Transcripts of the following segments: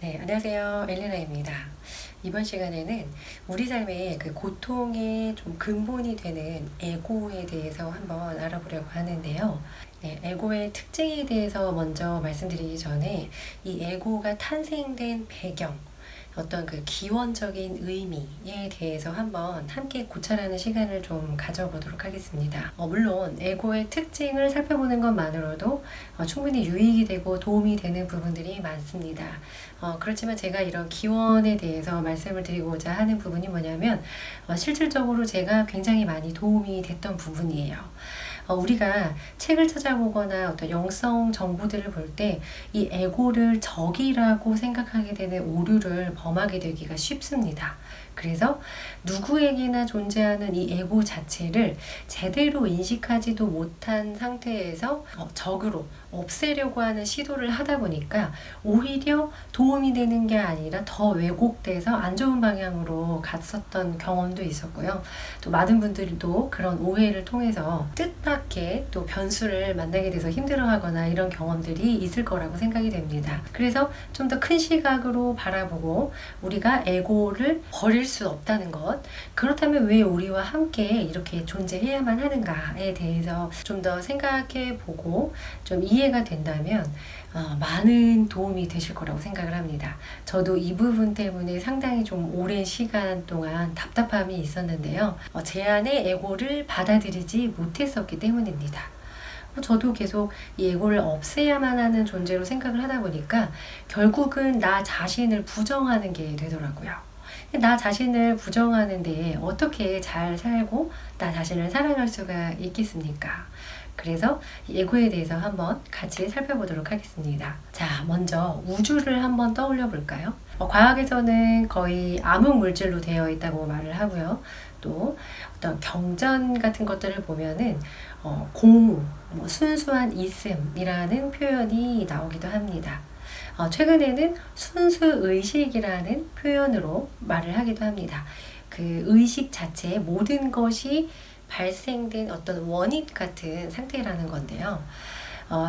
네, 안녕하세요. 엘레나입니다. 이번 시간에는 우리 삶의 그 고통의 좀 근본이 되는 에고에 대해서 한번 알아보려고 하는데요. 네, 에고의 특징에 대해서 먼저 말씀드리기 전에 이 에고가 탄생된 배경, 어떤 그 기원적인 의미에 대해서 한번 함께 고찰하는 시간을 좀 가져보도록 하겠습니다. 물론 에고의 특징을 살펴보는 것만으로도 충분히 유익이 되고 도움이 되는 부분들이 많습니다. 그렇지만 제가 이런 기원에 대해서 말씀을 드리고자 하는 부분이 뭐냐면 실질적으로 제가 굉장히 많이 도움이 됐던 부분이에요. 우리가 책을 찾아보거나 어떤 영성 정보들을 볼 때 이 에고를 적이라고 생각하게 되는 오류를 범하게 되기가 쉽습니다. 그래서 누구에게나 존재하는 이 에고 자체를 제대로 인식하지도 못한 상태에서 적으로 없애려고 하는 시도를 하다 보니까 오히려 도움이 되는 게 아니라 더 왜곡돼서 안 좋은 방향으로 갔었던 경험도 있었고요. 또 많은 분들도 그런 오해를 통해서 뜻밖의 또 변수를 만나게 돼서 힘들어하거나 이런 경험들이 있을 거라고 생각이 됩니다. 그래서 좀 더 큰 시각으로 바라보고 우리가 에고를 버릴 수 없다는 것, 그렇다면 왜 우리와 함께 이렇게 존재해야만 하는가에 대해서 좀 더 생각해 보고 좀 이해가 된다면 많은 도움이 되실 거라고 생각을 합니다. 저도 이 부분 때문에 상당히 좀 오랜 시간 동안 답답함이 있었는데요. 제 안의 에고를 받아들이지 못했었기 때문입니다. 저도 계속 이 에고를 없애야만 하는 존재로 생각을 하다 보니까 결국은 나 자신을 부정하는 게 되더라고요. 나 자신을 부정하는데 어떻게 잘 살고 나 자신을 사랑할 수가 있겠습니까? 그래서 이 에고에 대해서 한번 같이 살펴보도록 하겠습니다. 자, 먼저 우주를 한번 떠올려 볼까요? 과학에서는 거의 암흑 물질로 되어 있다고 말을 하고요. 또 어떤 경전 같은 것들을 보면은 공우, 순수한 있음이라는 표현이 나오기도 합니다. 최근에는 순수의식이라는 표현으로 말을 하기도 합니다. 그 의식 자체의 모든 것이 발생된 어떤 원인 같은 상태라는 건데요.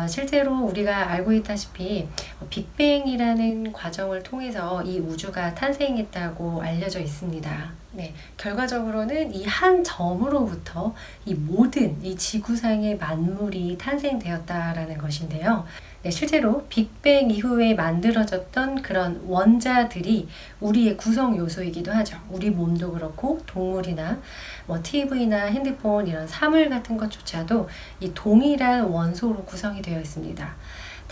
실제로 우리가 알고 있다시피 빅뱅이라는 과정을 통해서 이 우주가 탄생했다고 알려져 있습니다. 네, 결과적으로는 이 한 점으로부터 이 모든 이 지구상의 만물이 탄생되었다라는 것인데요. 네, 실제로 빅뱅 이후에 만들어졌던 그런 원자들이 우리의 구성 요소이기도 하죠. 우리 몸도 그렇고 동물이나 TV나 핸드폰 이런 사물 같은 것조차도 이 동일한 원소로 구성이 되어 있습니다.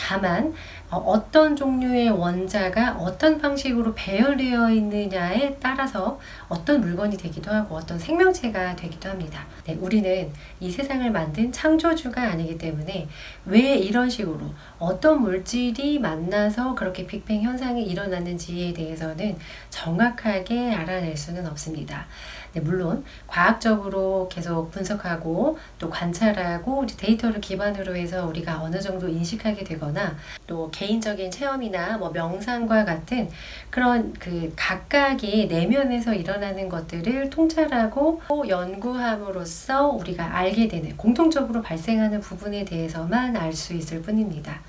다만 어떤 종류의 원자가 어떤 방식으로 배열되어 있느냐에 따라서 어떤 물건이 되기도 하고 어떤 생명체가 되기도 합니다. 네, 우리는 이 세상을 만든 창조주가 아니기 때문에 왜 이런 식으로 어떤 물질이 만나서 그렇게 빅뱅 현상이 일어났는지에 대해서는 정확하게 알아낼 수는 없습니다. 네, 물론 과학적으로 계속 분석하고 또 관찰하고 데이터를 기반으로 해서 우리가 어느 정도 인식하게 되거나 또 개인적인 체험이나 명상과 같은 그런 그 각각의 내면에서 일어나는 것들을 통찰하고 연구함으로써 우리가 알게 되는 공통적으로 발생하는 부분에 대해서만 알 수 있을 뿐입니다.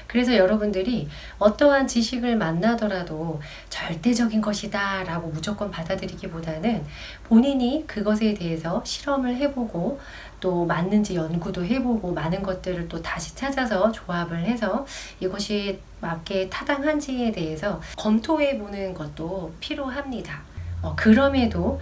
그래서 여러분들이 어떠한 지식을 만나더라도 절대적인 것이다 라고 무조건 받아들이기보다는 본인이 그것에 대해서 실험을 해보고 또 맞는지 연구도 해보고 많은 것들을 또 다시 찾아서 조합을 해서 이것이 맞게 타당한지에 대해서 검토해보는 것도 필요합니다. 그럼에도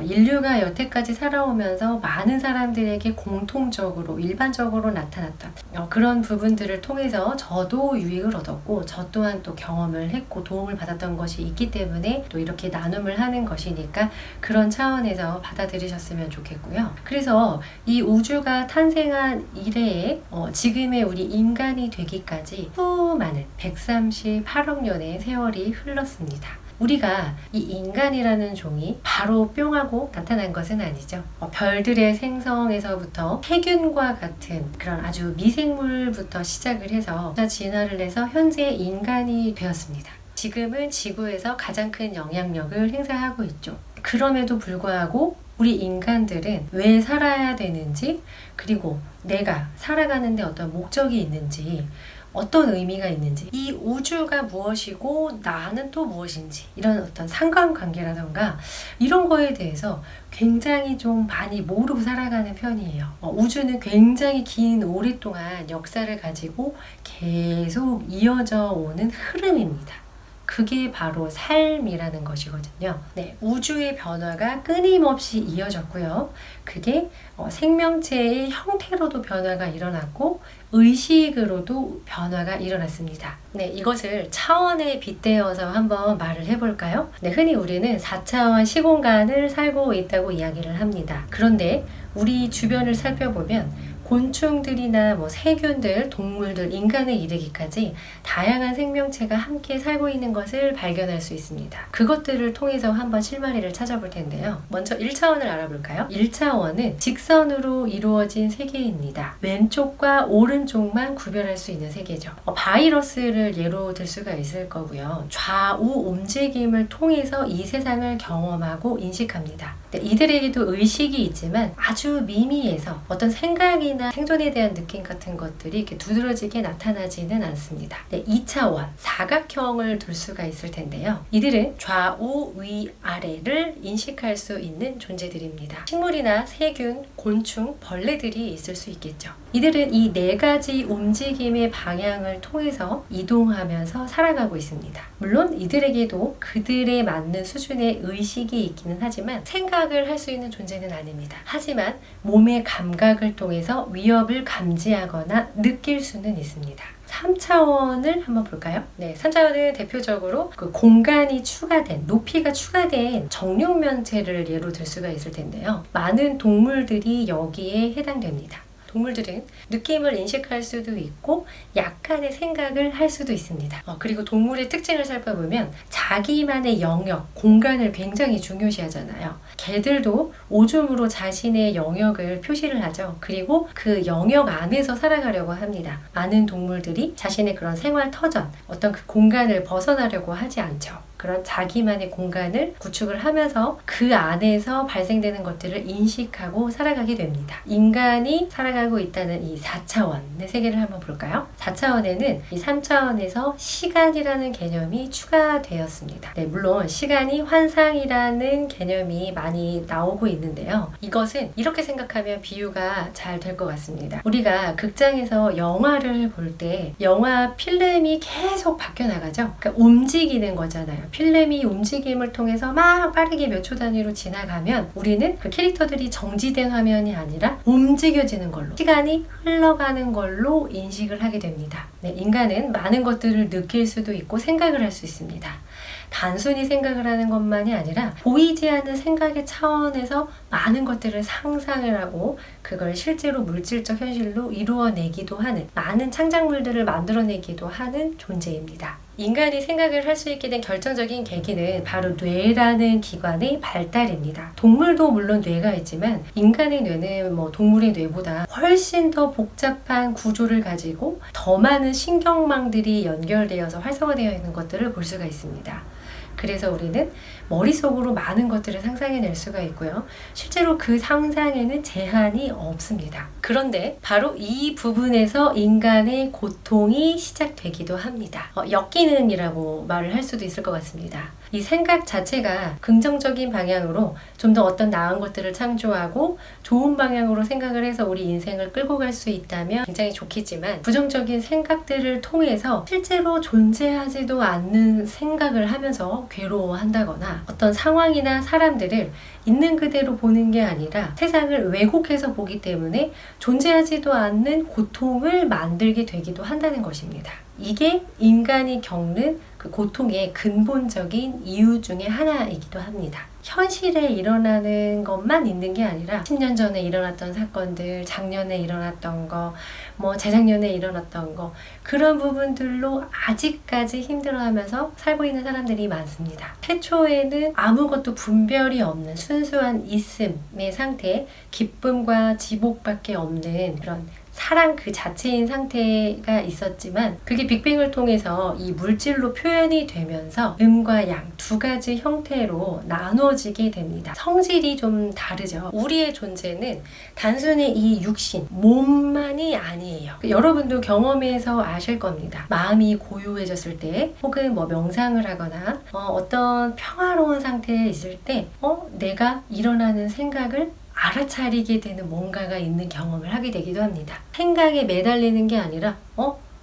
인류가 여태까지 살아오면서 많은 사람들에게 공통적으로 일반적으로 나타났던 그런 부분들을 통해서 저도 유익을 얻었고 저 또한 또 경험을 했고 도움을 받았던 것이 있기 때문에 또 이렇게 나눔을 하는 것이니까 그런 차원에서 받아들이셨으면 좋겠고요. 그래서 이 우주가 탄생한 이래에 지금의 우리 인간이 되기까지 수많은 138억 년의 세월이 흘렀습니다. 우리가 이 인간이라는 종이 바로 뿅 하고 나타난 것은 아니죠. 별들의 생성에서부터 세균과 같은 그런 아주 미생물부터 시작을 해서 진화를 해서 현재 인간이 되었습니다. 지금은 지구에서 가장 큰 영향력을 행사하고 있죠. 그럼에도 불구하고 우리 인간들은 왜 살아야 되는지, 그리고 내가 살아가는데 어떤 목적이 있는지 어떤 의미가 있는지, 이 우주가 무엇이고 나는 또 무엇인지, 이런 어떤 상관관계라던가 이런 거에 대해서 굉장히 좀 많이 모르고 살아가는 편이에요. 우주는 굉장히 긴 오랫동안 역사를 가지고 계속 이어져 오는 흐름입니다. 그게 바로 삶이라는 것이거든요. 네, 우주의 변화가 끊임없이 이어졌고요. 그게 생명체의 형태로도 변화가 일어났고 의식으로도 변화가 일어났습니다. 네, 이것을 차원에 빗대어서 한번 말을 해볼까요? 네, 흔히 우리는 4차원 시공간을 살고 있다고 이야기를 합니다. 그런데 우리 주변을 살펴보면 곤충들이나 세균들, 동물들, 인간에 이르기까지 다양한 생명체가 함께 살고 있는 것을 발견할 수 있습니다. 그것들을 통해서 한번 실마리를 찾아볼 텐데요. 먼저 1차원을 알아볼까요? 1차원은 직선으로 이루어진 세계입니다. 왼쪽과 오른쪽만 구별할 수 있는 세계죠. 바이러스를 예로 들 수가 있을 거고요. 좌우 움직임을 통해서 이 세상을 경험하고 인식합니다. 네, 이들에게도 의식이 있지만 아주 미미해서 어떤 생각이나 생존에 대한 느낌 같은 것들이 이렇게 두드러지게 나타나지는 않습니다. 네, 2차원 사각형을 둘 수가 있을 텐데요. 이들은 좌우 위 아래를 인식할 수 있는 존재들입니다. 식물이나 세균, 곤충, 벌레들이 있을 수 있겠죠. 이들은 이 4가지 움직임의 방향을 통해서 이동하면서 살아가고 있습니다. 물론 이들에게도 그들에 맞는 수준의 의식이 있기는 하지만 생각을 할 수 있는 존재는 아닙니다. 하지만 몸의 감각을 통해서 위협을 감지하거나 느낄 수는 있습니다. 3차원을 한번 볼까요? 네, 3차원은 대표적으로 그 공간이 추가된, 높이가 추가된 정육면체를 예로 들 수가 있을 텐데요. 많은 동물들이 여기에 해당됩니다. 동물들은 느낌을 인식할 수도 있고 약간의 생각을 할 수도 있습니다. 그리고 동물의 특징을 살펴보면 자기만의 영역, 공간을 굉장히 중요시하잖아요. 개들도 오줌으로 자신의 영역을 표시를 하죠. 그리고 그 영역 안에서 살아가려고 합니다. 많은 동물들이 자신의 그런 생활 터전, 어떤 그 공간을 벗어나려고 하지 않죠. 그런 자기만의 공간을 구축을 하면서 그 안에서 발생되는 것들을 인식하고 살아가게 됩니다. 인간이 살아가고 있다는 이 4차원의 세계를 한번 볼까요? 4차원에는 이 3차원에서 시간이라는 개념이 추가되었습니다. 네, 물론 시간이 환상이라는 개념이 많이 나오고 있는데요. 이것은 이렇게 생각하면 비유가 잘 될 것 같습니다. 우리가 극장에서 영화를 볼 때 영화 필름이 계속 바뀌어 나가죠. 그러니까 움직이는 거잖아요. 필름이 움직임을 통해서 막 빠르게 몇 초 단위로 지나가면 우리는 그 캐릭터들이 정지된 화면이 아니라 움직여지는 걸로, 시간이 흘러가는 걸로 인식을 하게 됩니다. 네, 인간은 많은 것들을 느낄 수도 있고 생각을 할 수 있습니다. 단순히 생각을 하는 것만이 아니라 보이지 않는 생각의 차원에서 많은 것들을 상상을 하고 그걸 실제로 물질적 현실로 이루어내기도 하는, 많은 창작물들을 만들어내기도 하는 존재입니다. 인간이 생각을 할 수 있게 된 결정적인 계기는 바로 뇌라는 기관의 발달입니다. 동물도 물론 뇌가 있지만 인간의 뇌는 동물의 뇌보다 훨씬 더 복잡한 구조를 가지고 더 많은 신경망들이 연결되어서 활성화되어 있는 것들을 볼 수가 있습니다. 그래서 우리는 머릿속으로 많은 것들을 상상해낼 수가 있고요. 실제로 그 상상에는 제한이 없습니다. 그런데 바로 이 부분에서 인간의 고통이 시작되기도 합니다. 역기능이라고 말을 할 수도 있을 것 같습니다. 이 생각 자체가 긍정적인 방향으로 좀 더 어떤 나은 것들을 창조하고 좋은 방향으로 생각을 해서 우리 인생을 끌고 갈 수 있다면 굉장히 좋겠지만, 부정적인 생각들을 통해서 실제로 존재하지도 않는 생각을 하면서 괴로워한다거나 어떤 상황이나 사람들을 있는 그대로 보는 게 아니라 세상을 왜곡해서 보기 때문에 존재하지도 않는 고통을 만들게 되기도 한다는 것입니다. 이게 인간이 겪는 그 고통의 근본적인 이유 중에 하나이기도 합니다. 현실에 일어나는 것만 있는 게 아니라 10년 전에 일어났던 사건들, 작년에 일어났던 거, 재작년에 일어났던 거, 그런 부분들로 아직까지 힘들어하면서 살고 있는 사람들이 많습니다. 태초에는 아무것도 분별이 없는 순수한 있음의 상태, 기쁨과 지복밖에 없는 그런 사랑 그 자체인 상태가 있었지만 그게 빅뱅을 통해서 이 물질로 표현이 되면서 음과 양 두 가지 형태로 나눠지게 됩니다. 성질이 좀 다르죠. 우리의 존재는 단순히 이 육신, 몸만이 아니에요. 여러분도 경험해서 아실 겁니다. 마음이 고요해졌을 때 혹은 뭐 명상을 하거나 어떤 평화로운 상태에 있을 때 내가 일어나는 생각을 알아차리게 되는 뭔가가 있는 경험을 하게 되기도 합니다. 생각에 매달리는 게 아니라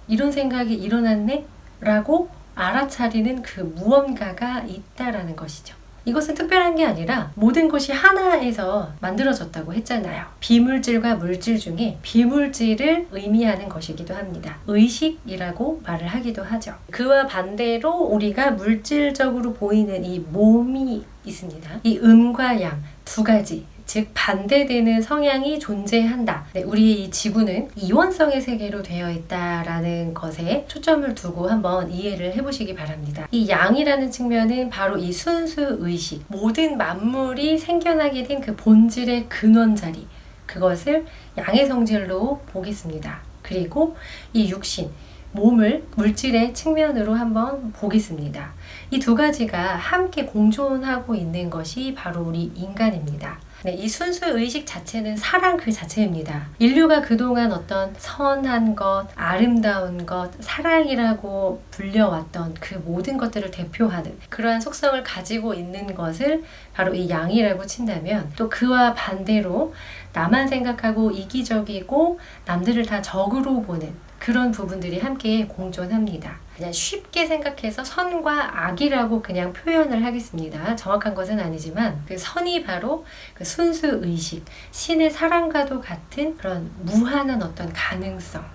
이런 생각이 일어났네? 라고 알아차리는 그 무언가가 있다라는 것이죠. 이것은 특별한 게 아니라 모든 것이 하나에서 만들어졌다고 했잖아요. 비물질과 물질 중에 비물질을 의미하는 것이기도 합니다. 의식이라고 말을 하기도 하죠. 그와 반대로 우리가 물질적으로 보이는 이 몸이 있습니다. 이 음과 양 두 가지, 즉 반대되는 성향이 존재한다. 네, 우리의 이 지구는 이원성의 세계로 되어 있다라는 것에 초점을 두고 한번 이해를 해보시기 바랍니다. 이 양이라는 측면은 바로 이 순수 의식, 모든 만물이 생겨나게 된 그 본질의 근원 자리, 그것을 양의 성질로 보겠습니다. 그리고 이 육신, 몸을 물질의 측면으로 한번 보겠습니다. 이 두 가지가 함께 공존하고 있는 것이 바로 우리 인간입니다. 네, 이 순수 의식 자체는 사랑 그 자체입니다. 인류가 그동안 어떤 선한 것, 아름다운 것, 사랑이라고 불려왔던 그 모든 것들을 대표하는 그러한 속성을 가지고 있는 것을 바로 이 양이라고 친다면, 또 그와 반대로 나만 생각하고 이기적이고 남들을 다 적으로 보는 그런 부분들이 함께 공존합니다. 그냥 쉽게 생각해서 선과 악이라고 그냥 표현을 하겠습니다. 정확한 것은 아니지만 그 선이 바로 그 순수 의식, 신의 사랑과도 같은 그런 무한한 어떤 가능성,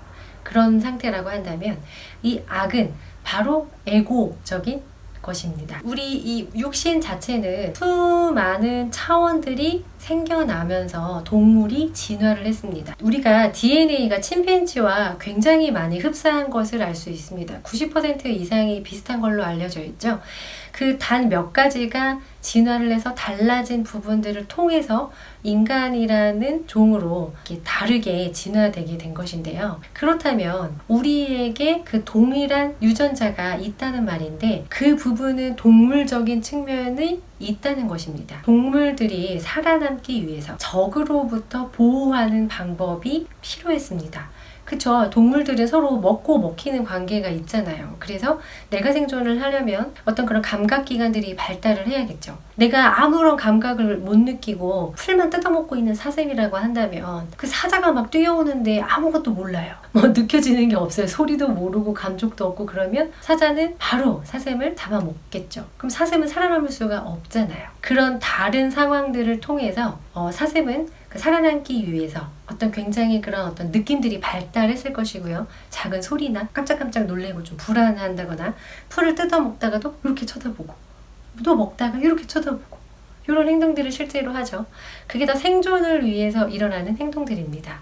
그런 상태라고 한다면, 이 악은 바로 에고적인 것입니다. 우리 이 육신 자체는 수많은 차원들이 생겨나면서 동물이 진화를 했습니다. 우리가 DNA가 침팬지와 굉장히 많이 흡사한 것을 알 수 있습니다. 90% 이상이 비슷한 걸로 알려져 있죠. 그 단 몇 가지가 진화를 해서 달라진 부분들을 통해서 인간이라는 종으로 이렇게 다르게 진화되게 된 것인데요. 그렇다면 우리에게 그 동일한 유전자가 있다는 말인데, 그 부분은 동물적인 측면이 있다는 것입니다. 동물들이 살아남기 위해서 적으로부터 보호하는 방법이 필요했습니다. 그쵸? 동물들은 서로 먹고 먹히는 관계가 있잖아요. 그래서 내가 생존을 하려면 어떤 그런 감각기관들이 발달을 해야겠죠. 내가 아무런 감각을 못 느끼고 풀만 뜯어먹고 있는 사슴이라고 한다면 그 사자가 막 뛰어오는데 아무것도 몰라요. 뭐 느껴지는 게 없어요. 소리도 모르고 감촉도 없고. 그러면 사자는 바로 사슴을 잡아먹겠죠. 그럼 사슴은 살아남을 수가 없잖아요. 그런 다른 상황들을 통해서 사슴은 그 살아남기 위해서 어떤 굉장히 그런 어떤 느낌들이 발달했을 것이고요. 작은 소리나 깜짝깜짝 놀래고 좀 불안한다거나, 풀을 뜯어 먹다가도 이렇게 쳐다보고, 또 먹다가 이렇게 쳐다보고, 이런 행동들을 실제로 하죠. 그게 다 생존을 위해서 일어나는 행동들입니다.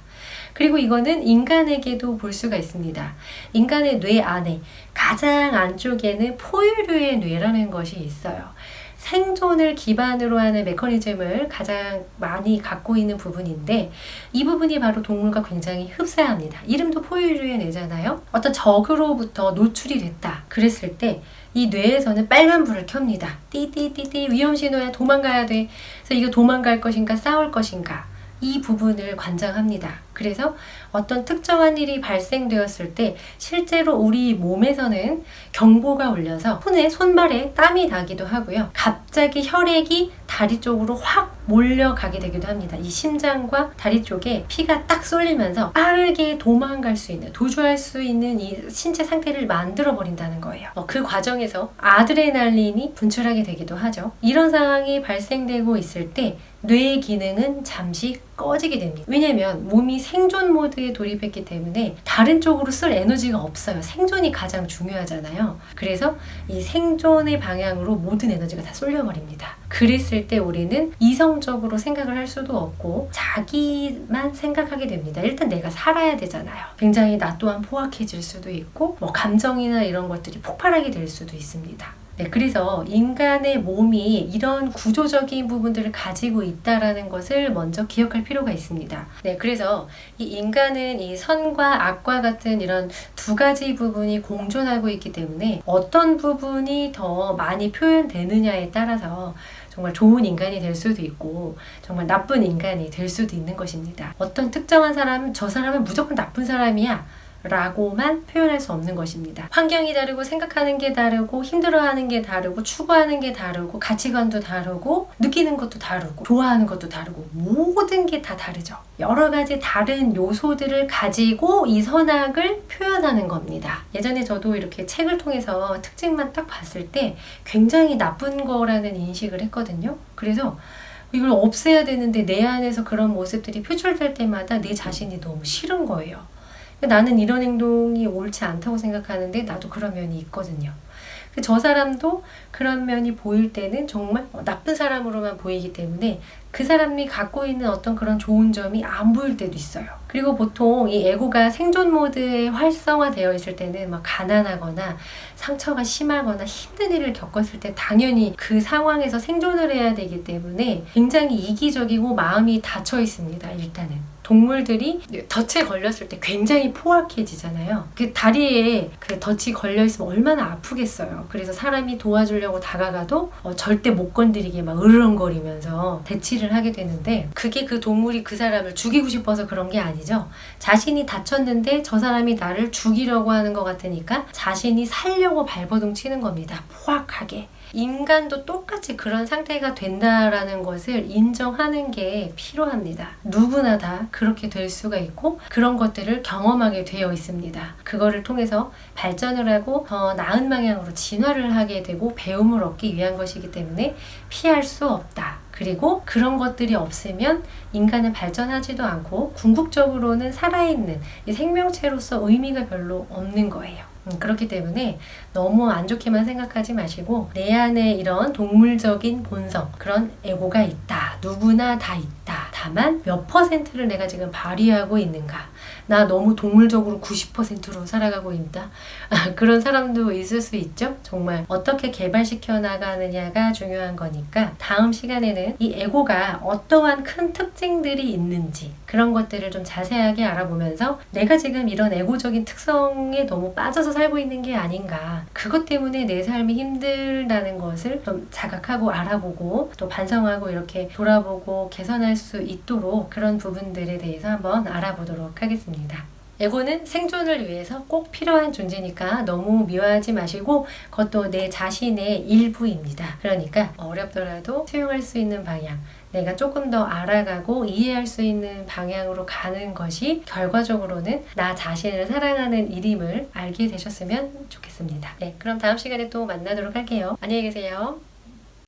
그리고 이거는 인간에게도 볼 수가 있습니다. 인간의 뇌 안에 가장 안쪽에는 포유류의 뇌라는 것이 있어요. 생존을 기반으로 하는 메커니즘을 가장 많이 갖고 있는 부분인데, 이 부분이 바로 동물과 굉장히 흡사합니다. 이름도 포유류의 뇌잖아요. 어떤 적으로부터 노출이 됐다 그랬을 때 이 뇌에서는 빨간불을 켭니다. 띠띠띠띠, 위험신호야, 도망가야 돼. 그래서 이거 도망갈 것인가 싸울 것인가, 이 부분을 관장합니다. 그래서 어떤 특정한 일이 발생되었을 때 실제로 우리 몸에서는 경보가 울려서 손발에 땀이 나기도 하고요. 갑자기 혈액이 다리 쪽으로 확 몰려가게 되기도 합니다. 이 심장과 다리 쪽에 피가 딱 쏠리면서 빠르게 도망갈 수 있는, 도주할 수 있는 이 신체 상태를 만들어 버린다는 거예요. 그 과정에서 아드레날린이 분출하게 되기도 하죠. 이런 상황이 발생되고 있을 때 뇌의 기능은 잠시 꺼지게 됩니다. 왜냐면 몸이 생존 모드에 돌입했기 때문에 다른 쪽으로 쓸 에너지가 없어요. 생존이 가장 중요하잖아요. 그래서 이 생존의 방향으로 모든 에너지가 다 쏠려버립니다. 그랬을 때 우리는 이성적으로 생각을 할 수도 없고 자기만 생각하게 됩니다. 일단 내가 살아야 되잖아요. 굉장히 나 또한 포악해질 수도 있고, 감정이나 이런 것들이 폭발하게 될 수도 있습니다. 네, 그래서 인간의 몸이 이런 구조적인 부분들을 가지고 있다라는 것을 먼저 기억할 필요가 있습니다. 네, 그래서 이 인간은 이 선과 악과 같은 이런 두 가지 부분이 공존하고 있기 때문에 어떤 부분이 더 많이 표현되느냐에 따라서 정말 좋은 인간이 될 수도 있고 정말 나쁜 인간이 될 수도 있는 것입니다. 어떤 특정한 사람, 저 사람은 무조건 나쁜 사람이야 라고만 표현할 수 없는 것입니다. 환경이 다르고 생각하는 게 다르고 힘들어하는 게 다르고 추구하는 게 다르고 가치관도 다르고 느끼는 것도 다르고 좋아하는 것도 다르고 모든 게 다 다르죠. 여러 가지 다른 요소들을 가지고 이 선악을 표현하는 겁니다. 예전에 저도 이렇게 책을 통해서 특징만 딱 봤을 때 굉장히 나쁜 거라는 인식을 했거든요. 그래서 이걸 없애야 되는데 내 안에서 그런 모습들이 표출될 때마다 내 자신이 너무 싫은 거예요. 나는 이런 행동이 옳지 않다고 생각하는데 나도 그런 면이 있거든요. 저 사람도 그런 면이 보일 때는 정말 나쁜 사람으로만 보이기 때문에 그 사람이 갖고 있는 어떤 그런 좋은 점이 안 보일 때도 있어요. 그리고 보통 이 에고가 생존 모드에 활성화되어 있을 때는 막 가난하거나 상처가 심하거나 힘든 일을 겪었을 때 당연히 그 상황에서 생존을 해야 되기 때문에 굉장히 이기적이고 마음이 닫혀 있습니다. 일단은. 동물들이 덫에 걸렸을 때 굉장히 포악해지잖아요. 그 다리에 그 덫이 걸려있으면 얼마나 아프겠어요. 그래서 사람이 도와주려고 다가가도 절대 못 건드리게 막 으르렁거리면서 대치를 하게 되는데 그게 그 동물이 그 사람을 죽이고 싶어서 그런 게 아니죠. 자신이 다쳤는데 저 사람이 나를 죽이려고 하는 것 같으니까 자신이 살려고 발버둥 치는 겁니다. 포악하게. 인간도 똑같이 그런 상태가 된다라는 것을 인정하는 게 필요합니다. 누구나 다 그렇게 될 수가 있고 그런 것들을 경험하게 되어 있습니다. 그거를 통해서 발전을 하고 더 나은 방향으로 진화를 하게 되고 배움을 얻기 위한 것이기 때문에 피할 수 없다. 그리고 그런 것들이 없으면 인간은 발전하지도 않고 궁극적으로는 살아있는 이 생명체로서 의미가 별로 없는 거예요. 그렇기 때문에 너무 안 좋게만 생각하지 마시고 내 안에 이런 동물적인 본성, 그런 에고가 있다. 누구나 다 있다. 다만 몇 %를 내가 지금 발휘하고 있는가. 나 너무 동물적으로 90%로 살아가고 있다. 그런 사람도 있을 수 있죠. 정말 어떻게 개발시켜 나가느냐가 중요한 거니까 다음 시간에는 이 에고가 어떠한 큰 특징들이 있는지 그런 것들을 좀 자세하게 알아보면서 내가 지금 이런 에고적인 특성에 너무 빠져서 살고 있는 게 아닌가. 그것 때문에 내 삶이 힘들다는 것을 좀 자각하고 알아보고 또 반성하고 이렇게 돌아보고 개선할 수 있도록 그런 부분들에 대해서 한번 알아보도록 하겠습니다. 에고는 생존을 위해서 꼭 필요한 존재니까 너무 미워하지 마시고 그것도 내 자신의 일부입니다. 그러니까 어렵더라도 수용할 수 있는 방향, 내가 조금 더 알아가고 이해할 수 있는 방향으로 가는 것이 결과적으로는 나 자신을 사랑하는 일임을 알게 되셨으면 좋겠습니다. 네, 그럼 다음 시간에 또 만나도록 할게요. 안녕히 계세요.